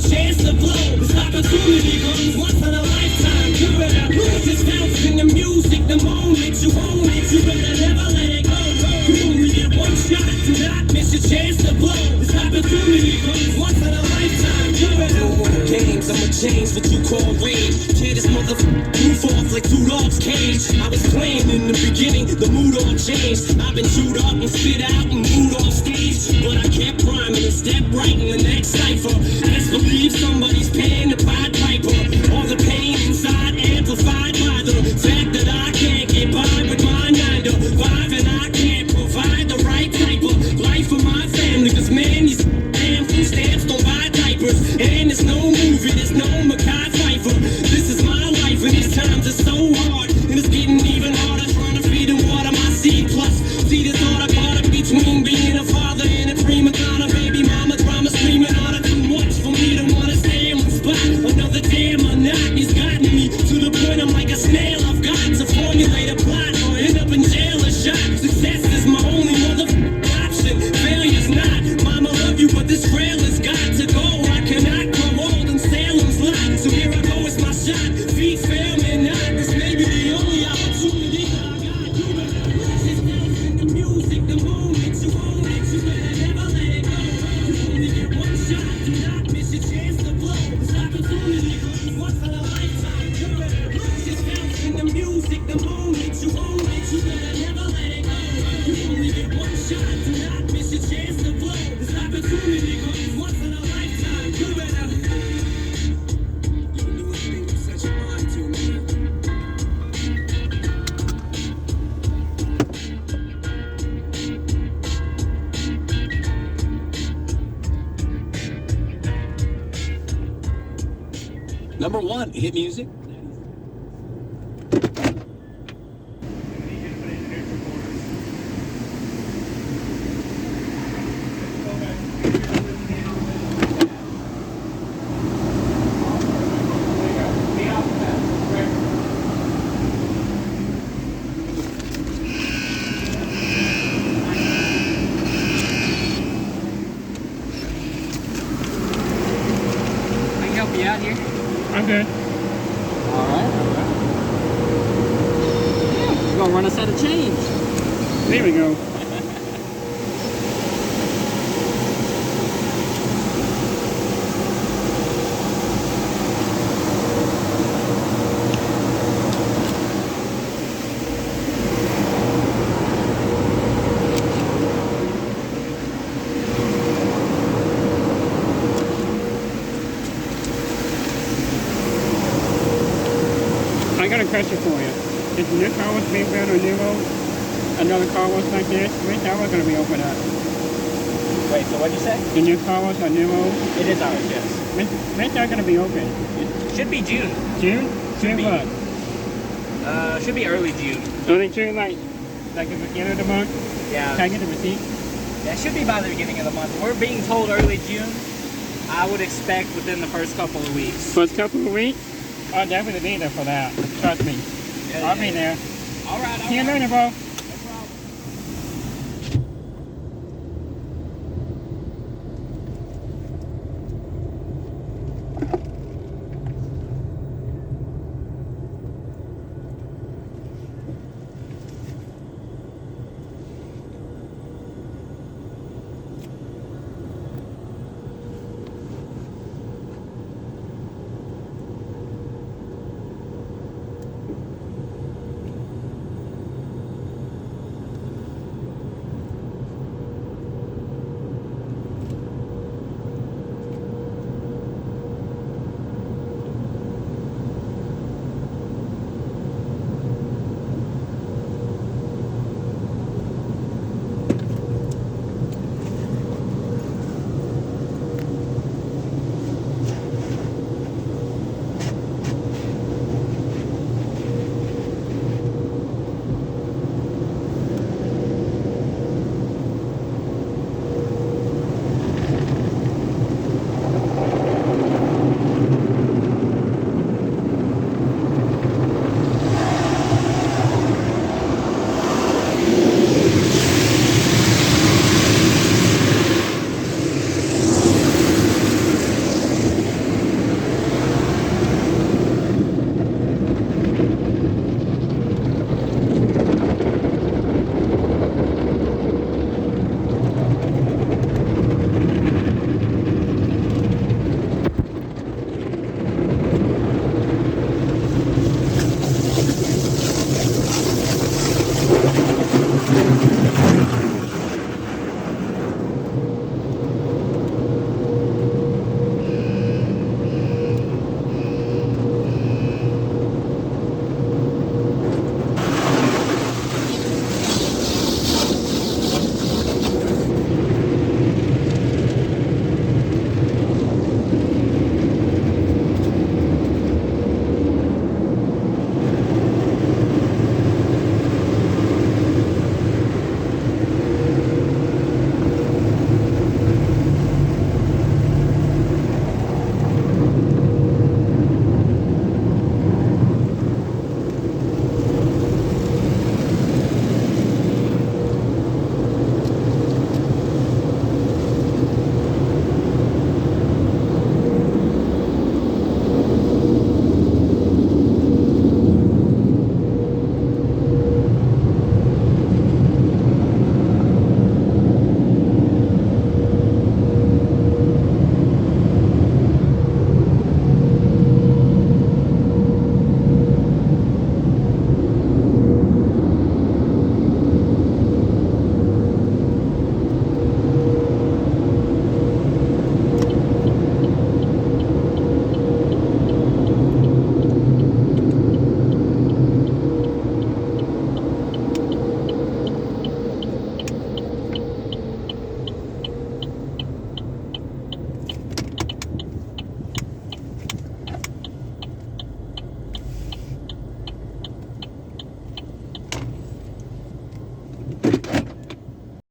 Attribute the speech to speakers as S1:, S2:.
S1: your chance to blow. This opportunity comes once in a lifetime. You better lose yourself in the music. The moment you own it, you better never let it go. You only get one shot, do not miss your chance to blow. This opportunity comes once in a lifetime. You better win games, I'ma change what you call rain. Tear this motherfucker roof off like two dogs' cage. I was playing in the beginning, the mood all changed. I've been chewed up and spit out and moved off stage, but I kept rhyming and stepped right in the next cipher. Best believe somebody's paying the Pied Piper. All the pain inside amplified by the fact that I can't get by with my 9 to 5, and I can't provide the right type of life for my family. Cause man, these damn food stamps don't buy diapers, and there's no movie, there's no Mackay Pfeiffer. This is my life, and these times are so hard, and it's getting even harder trying to feed and water my seed. Plus, see this order caught up between being a father and a prima donna. Baby mama drama screaming on it too much for me to wanna stay in one spot. Another damn monotony's gotten me to the point I'm like a snail. I've got to formulate a plot or end up in jail or shot. Success is my only motherfucking option. Failure's not. Mama love you, but this trail has got to go. I cannot grow old in Salem's lot. So here I go, it's my shot. Feet fail me not. This may be the only opportunity that I got. You better lose yourself in the music. The moment you own it, you better never let it go. You only get one shot. Do not miss your chance to blow. This opportunity comes once in a lifetime. You better lose yourself in the music. The moment you own it, you better never let it go. You only get one shot. Do not miss your chance to blow. This opportunity comes once in a lifetime. You better. You can do anything you set your mind to, man.
S2: Number 1, hit music.
S3: I can help you out here.
S4: I'm good.
S3: Alright. You're gonna run us out of change.
S4: There we go. I got a question for you. Is the new car wash being built on New Road? Another car wash like this? Which hour going to be open up?
S5: Wait, so what'd you say?
S4: The new car wash on New Road?
S5: It is ours, yes.
S4: Which are going to be open?
S5: It should be June.
S4: June? June
S5: be.
S4: what?
S5: Should be early June.
S4: Early June, like at the beginning of the month?
S5: Yeah.
S4: Can I get the receipt?
S5: That should be by the beginning of the month. We're being told early June. I would expect within the first couple of weeks.
S4: First couple of weeks? I'll definitely be there for that. Trust me.
S5: Yeah,
S4: I'll be there.
S5: All right, all
S4: See you
S5: right.
S4: later, bro.